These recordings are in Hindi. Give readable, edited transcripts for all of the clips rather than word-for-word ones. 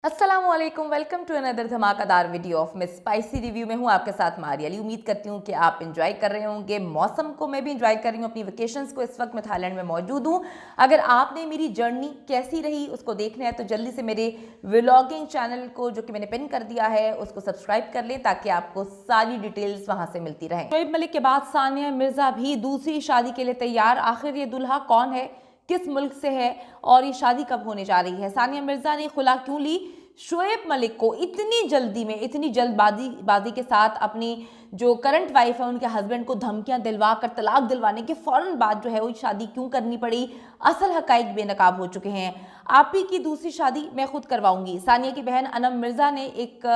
अस्सलामुअलैकुम, वेलकम टू अनदर धमाकेदार video of miss spicy review में हूँ आपके साथ मारिया अली। उम्मीद करती हूँ कि आप एंजॉय कर रहे होंगे। मौसम को मैं भी एंजॉय कर रही हूँ, अपनी वेकेशंस को। इस वक्त मैं थाईलैंड में मौजूद हूँ। अगर आपने मेरी जर्नी कैसी रही उसको देखना है तो जल्दी से मेरे व्लॉगिंग चैनल को, जो कि मैंने पिन कर दिया है, उसको सब्सक्राइब कर लें ताकि आपको सारी डिटेल्स वहाँ से मिलती रहे। शोएब मलिक के बाद सानिया मिर्जा भी दूसरी शादी के लिए तैयार। आखिर ये दुल्हा कौन है, किस मुल्क से है और ये शादी कब होने जा रही है? सानिया मिर्जा ने खुला क्यों ली? शोएब मलिक को इतनी जल्दी में, इतनी जल्दबाजी के साथ अपनी जो करंट वाइफ है उनके हस्बैंड को धमकियां दिलवा कर तलाक दिलवाने के फौरन बाद जो है वो शादी क्यों करनी पड़ी? असल हकाइक बेनकाब हो चुके हैं। आप ही की दूसरी शादी मैं खुद करवाऊंगी। सानिया की बहन अनम मिर्जा ने एक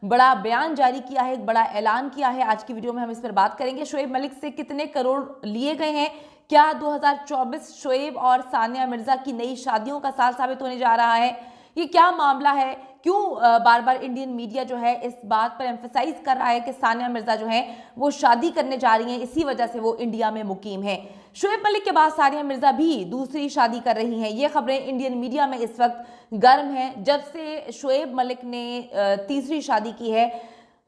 बड़ा बयान जारी किया है, एक बड़ा ऐलान किया है। आज की वीडियो में हम इस पर बात करेंगे। शोएब मलिक से कितने करोड़ लिए गए हैं? क्या 2024 शोएब और सानिया मिर्जा की नई शादियों का साल साबित होने जा रहा है? ये क्या मामला है? क्यों बार बार इंडियन मीडिया जो है इस बात पर एम्फेसाइज कर रहा है कि सानिया मिर्जा जो है वो शादी करने जा रही हैं, इसी वजह से वो इंडिया में मुकीम है। शोएब मलिक के बाद सानिया मिर्जा भी दूसरी शादी कर रही हैं। ये खबरें इंडियन मीडिया में इस वक्त गर्म हैं। जब से शोएब मलिक ने तीसरी शादी की है,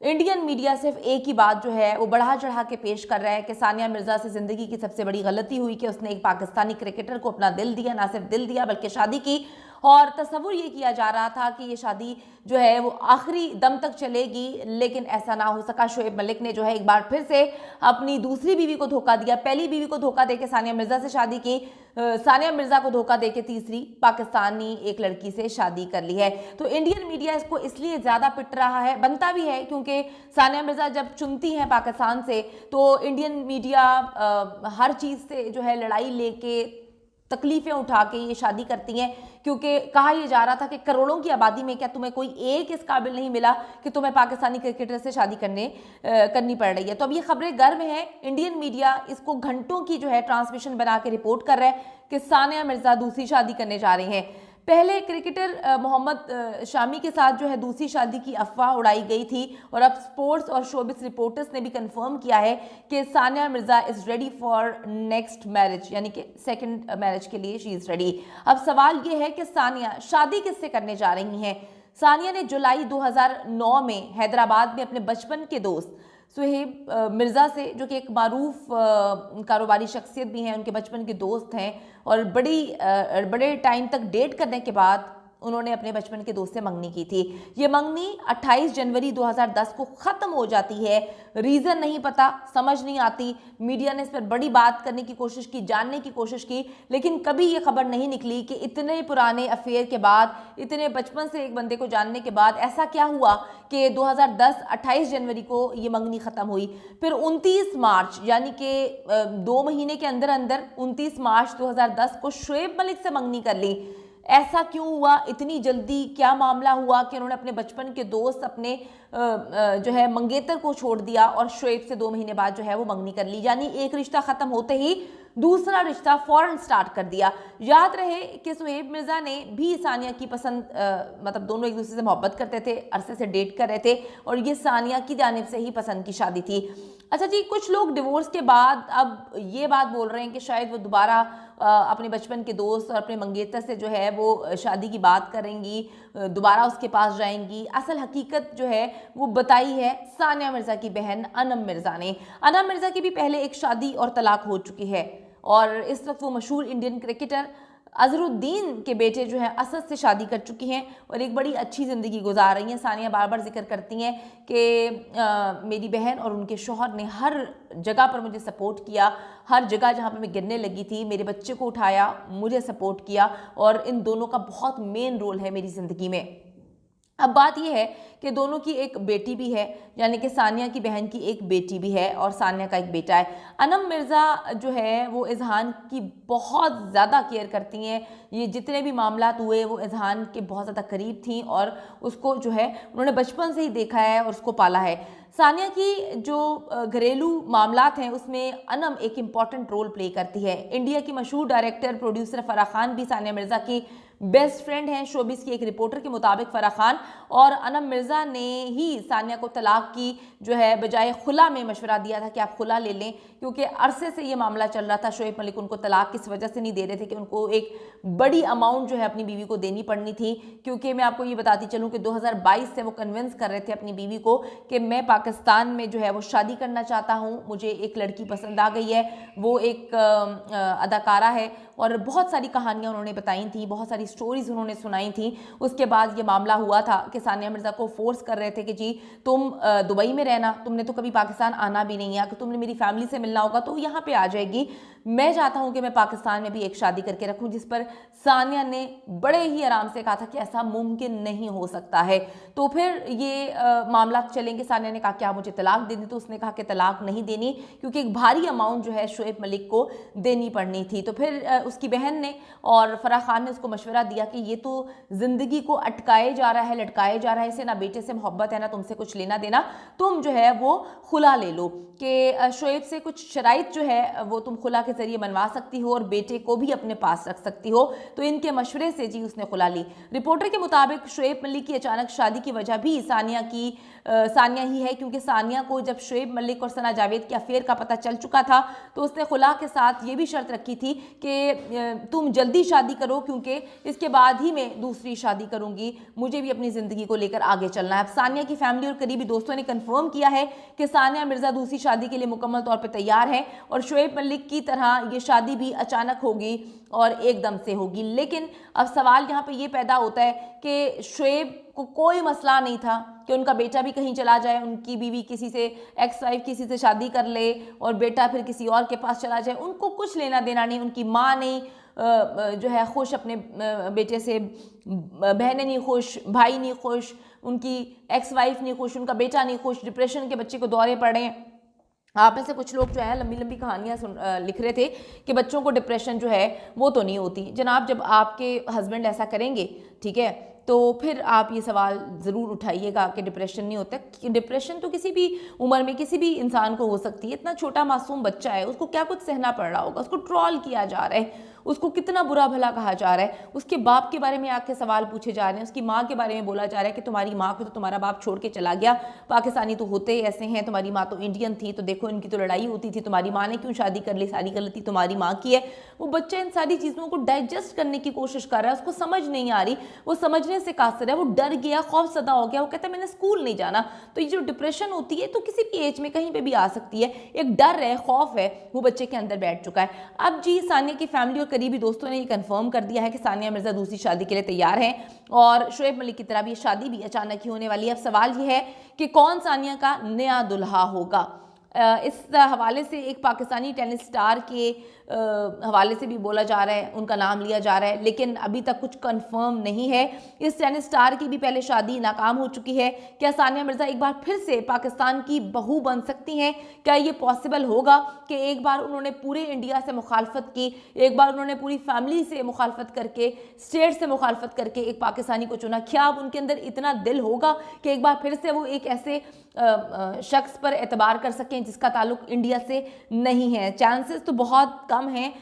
इंडियन मीडिया सिर्फ एक ही बात जो है वो बढ़ा चढ़ा के पेश कर रहा है कि सानिया मिर्जा से जिंदगी की सबसे बड़ी गलती हुई कि उसने एक पाकिस्तानी क्रिकेटर को अपना दिल दिया, ना सिर्फ दिल दिया बल्कि शादी की। और तस्वुर ये किया जा रहा था कि ये शादी जो है वो आखिरी दम तक चलेगी, लेकिन ऐसा ना हो सका। शोएब मलिक ने जो है एक बार फिर से अपनी दूसरी बीवी को धोखा दिया। पहली बीवी को धोखा देके सानिया मिर्जा से शादी की, सानिया मिर्जा को धोखा देके तीसरी पाकिस्तानी एक लड़की से शादी कर ली है। तो इंडियन मीडिया इसको इसलिए ज्यादा पिट रहा है, बनता भी है, क्योंकि सानिया मिर्जा जब चुनती हैं पाकिस्तान से तो इंडियन मीडिया हर चीज से जो है लड़ाई लेके, तकलीफें उठा के ये शादी करती हैं। क्योंकि कहा यह जा रहा था कि करोड़ों की आबादी में क्या तुम्हें कोई एक इस काबिल नहीं मिला कि तुम्हें पाकिस्तानी क्रिकेटर से शादी करनी पड़ रही है। तो अब ये खबरें गर्म हैं। इंडियन मीडिया इसको घंटों की जो है ट्रांसमिशन बना के रिपोर्ट कर रहा है कि सानिया मिर्जा दूसरी शादी करने जा रही हैं। पहले क्रिकेटर मोहम्मद शामी के साथ जो है दूसरी शादी की अफवाह उड़ाई गई थी और अब स्पोर्ट्स और शोबिस रिपोर्टर्स ने भी कंफर्म किया है कि Sania Mirza is ready for next marriage, यानी कि सेकंड मैरिज के लिए शी इज रेडी। अब सवाल ये है कि सानिया शादी किससे करने जा रही हैं? सानिया ने जुलाई 2009 में हैदराबाद में अपने बचपन के दोस्त सुहेब मिर्ज़ा से, जो कि एक मारूफ कारोबारी शख्सियत भी हैं, उनके बचपन के दोस्त हैं और बड़े टाइम तक डेट करने के बाद उन्होंने अपने बचपन के दोस्त से मंगनी की थी। ये मंगनी 28 जनवरी 2010 को ख़त्म हो जाती है। रीज़न नहीं पता, समझ नहीं आती। मीडिया ने इस पर बड़ी बात करने की कोशिश की, जानने की कोशिश की, लेकिन कभी ये खबर नहीं निकली कि इतने पुराने अफेयर के बाद, इतने बचपन से एक बंदे को जानने के बाद ऐसा क्या हुआ कि 2010 28 जनवरी को ये मंगनी ख़त्म हुई। फिर 29 मार्च, यानी कि 2 महीने के अंदर अंदर 29 मार्च 2010 को शोएब मलिक से मंगनी कर ली। ऐसा क्यों हुआ? इतनी जल्दी क्या मामला हुआ कि उन्होंने अपने बचपन के दोस्त, अपने जो है मंगेतर को छोड़ दिया और शोएब से 2 महीने बाद जो है वो मंगनी कर ली? यानी एक रिश्ता खत्म होते ही दूसरा रिश्ता फौरन स्टार्ट कर दिया। याद रहे कि शोएब मिर्जा ने भी सानिया की पसंद, मतलब दोनों एक दूसरे से मोहब्बत करते थे, अरसे से डेट कर रहे थे और ये सानिया की जानिब से ही पसंद की शादी थी। अच्छा जी, कुछ लोग डिवोर्स के बाद अब ये बात बोल रहे हैं कि शायद वो दोबारा अपने बचपन के दोस्त और अपने मंगेतर से जो है वो शादी की बात करेंगी, दोबारा उसके पास जाएंगी। असल हकीकत जो है वो बताई है सानिया मिर्जा की बहन अनम मिर्जा ने। अनम मिर्जा की भी पहले एक शादी और तलाक हो चुकी है और इस वक्त वो मशहूर इंडियन क्रिकेटर अजहरुद्दीन के बेटे जो है असद से शादी कर चुकी हैं और एक बड़ी अच्छी ज़िंदगी गुजार रही हैं। सानिया बार बार जिक्र करती हैं कि मेरी बहन और उनके शौहर ने हर जगह पर मुझे सपोर्ट किया, हर जगह जहाँ पे मैं गिरने लगी थी मेरे बच्चे को उठाया, मुझे सपोर्ट किया और इन दोनों का बहुत मेन रोल है मेरी ज़िंदगी में। अब बात यह है कि दोनों की एक बेटी भी है, यानी कि सानिया की बहन की एक बेटी भी है और सानिया का एक बेटा है। अनम मिर्ज़ा जो है वो इज़हान की बहुत ज़्यादा केयर करती हैं। ये जितने भी मामलात हुए वो इज़हान के बहुत ज़्यादा करीब थी और उसको जो है उन्होंने बचपन से ही देखा है और उसको पाला है। सानिया की जो घरेलू मामलात हैं उसमें अनम एक इम्पॉर्टेंट रोल प्ले करती है। इंडिया की मशहूर डायरेक्टर प्रोड्यूसर फराह खान भी सानिया मिर्ज़ा की बेस्ट फ्रेंड हैं। शोबिस की एक रिपोर्टर के मुताबिक फराह खान और अनम मिर्ज़ा ने ही सानिया को तलाक की जो है बजाय खुला में मशवरा दिया था कि आप खुला ले लें, क्योंकि अरसे से ये मामला चल रहा था। शोएब मलिक उनको तलाक किस वजह से नहीं दे रहे थे कि उनको एक बड़ी अमाउंट जो है अपनी बीवी को देनी पड़नी थी। क्योंकि मैं आपको ये बताती चलूँ कि 2022 से वो कन्विंस कर रहे थे अपनी बीवी को कि मैं पाकिस्तान में जो है वो शादी करना चाहता हूँ, मुझे एक लड़की पसंद आ गई है, वो एक अदाकारा है, और बहुत सारी कहानियाँ उन्होंने बताई थी, बहुत सारी स्टोरीज उन्होंने सुनाई थी। उसके बाद ये मामला हुआ था कि सानिया मिर्ज़ा को फोर्स कर रहे थे कि जी तुम दुबई में रहना, तुमने तो कभी पाकिस्तान आना भी नहीं है, अगर तुमने मेरी फैमिली से मिलना होगा तो यहाँ पे आ जाएगी। मैं चाहता हूँ कि मैं पाकिस्तान में भी एक शादी करके रखूँ, जिस पर सानिया ने बड़े ही आराम से कहा था कि ऐसा मुमकिन नहीं हो सकता है। तो फिर ये मामला चलेंगे। सानिया ने कहा कि आप मुझे तलाक दे दी, तो उसने कहा कि तलाक नहीं देनी, क्योंकि एक भारी अमाउंट जो है शोएब मलिक को देनी पड़नी थी। तो फिर उसकी बहन ने और फराह खान ने उसको मशवरा दिया कि ये तो ज़िंदगी को अटकाए जा रहा है, लटकाए जा रहा है, इसे ना बेटे से मोहब्बत है ना तुमसे कुछ लेना देना, तुम जो है वो खुला ले लो, कि शोएब से कुछ शराइत जो है वो तुम खुला के ज़रिए मनवा सकती हो और बेटे को भी अपने पास रख सकती हो। तो इनके मशवरे से जी उसने खुला ली। रिपोर्टर के मुताबिक शोएब मलिक की अचानक शादी की वजह भी सानिया ही है, क्योंकि सानिया को जब शोएब मलिक और सना जावेद के अफेयर का पता चल चुका था तो उसने खुला के साथ ये भी शर्त रखी थी कि तुम जल्दी शादी करो, क्योंकि इसके बाद ही मैं दूसरी शादी करूंगी, मुझे भी अपनी ज़िंदगी को लेकर आगे चलना है। अब सानिया की फैमिली और करीबी दोस्तों ने कंफर्म किया है कि सानिया मिर्ज़ा दूसरी शादी के लिए मुकम्मल तौर पर तैयार है और शोएब मलिक की तरह ये शादी भी अचानक होगी और एकदम से होगी। लेकिन अब सवाल यहाँ पे ये पैदा होता है कि शोएब को कोई मसला नहीं था कि उनका बेटा भी कहीं चला जाए, उनकी बीवी किसी से एक्स वाइफ किसी से शादी कर ले और बेटा फिर किसी और के पास चला जाए, उनको कुछ लेना देना नहीं। उनकी माँ नहीं जो है खुश अपने बेटे से, बहनें नहीं खुश, भाई नहीं खुश, उनकी एक्स वाइफ नहीं खुश, उनका बेटा नहीं खुश, डिप्रेशन के बच्चे को दौरे पड़े। आप में से कुछ लोग जो है लंबी लंबी कहानियाँ लिख रहे थे कि बच्चों को डिप्रेशन जो है वो तो नहीं होती। जनाब, जब आपके हस्बैंड ऐसा करेंगे, ठीक है, तो फिर आप ये सवाल ज़रूर उठाइएगा कि डिप्रेशन नहीं होता। डिप्रेशन तो किसी भी उम्र में किसी भी इंसान को हो सकती है। इतना छोटा मासूम बच्चा है, उसको क्या कुछ सहना पड़ रहा होगा, उसको ट्रॉल किया जा रहा है, उसको कितना बुरा भला कहा जा रहा है, उसके बाप के बारे में आके सवाल पूछे जा रहे हैं, उसकी माँ के बारे में बोला जा रहा है कि तुम्हारी माँ को तो तुम्हारा बाप छोड़ के चला गया, पाकिस्तानी तो होते ही ऐसे हैं, तुम्हारी माँ तो इंडियन थी, तो देखो इनकी तो लड़ाई होती थी, तुम्हारी माँ ने क्यों शादी कर ली, सारी गलती तुम्हारी माँ की है। वो बच्चा इन सारी चीज़ों को डाइजेस्ट करने की कोशिश कर रहा है, उसको समझ नहीं आ रही, वो समझने से कासिर है, वो डर गया, खौफजदा हो गया, वो कहता है मैंने स्कूल नहीं जाना। तो ये जो डिप्रेशन होती है तो किसी भी एज में कहीं पे भी आ सकती है। एक डर है, खौफ है, वो बच्चे के अंदर बैठ चुका है। अब जी सानिया की फैमिली और करीबी दोस्तों ने ये कंफर्म कर दिया है कि सानिया मिर्ज़ा दूसरी शादी के लिए तैयार हैं और शोएब मलिक की तरह भी ये शादी भी अचानक ही होने वाली है। अब सवाल ये है कि कौन सानिया का नया दुल्हा होगा। इस हवाले से एक पाकिस्तानी टेनिस स्टार के हवाले से भी बोला जा रहा है, उनका नाम लिया जा रहा है, लेकिन अभी तक कुछ कंफर्म नहीं है। इस टेनिस स्टार की भी पहले शादी नाकाम हो चुकी है। क्या सानिया मिर्ज़ा एक बार फिर से पाकिस्तान की बहू बन सकती हैं? क्या ये पॉसिबल होगा कि एक बार उन्होंने पूरे इंडिया से मुखालफत की, एक बार उन्होंने पूरी फैमिली से मुखालफत करके, स्टेट से मुखालफत करके एक पाकिस्तानी को चुना? क्या अब उनके अंदर इतना दिल होगा कि एक बार फिर से वो एक ऐसे शख्स पर एतबार कर सकें जिसका ताल्लुक इंडिया से नहीं है? चांसेस तो बहुत कम हैं,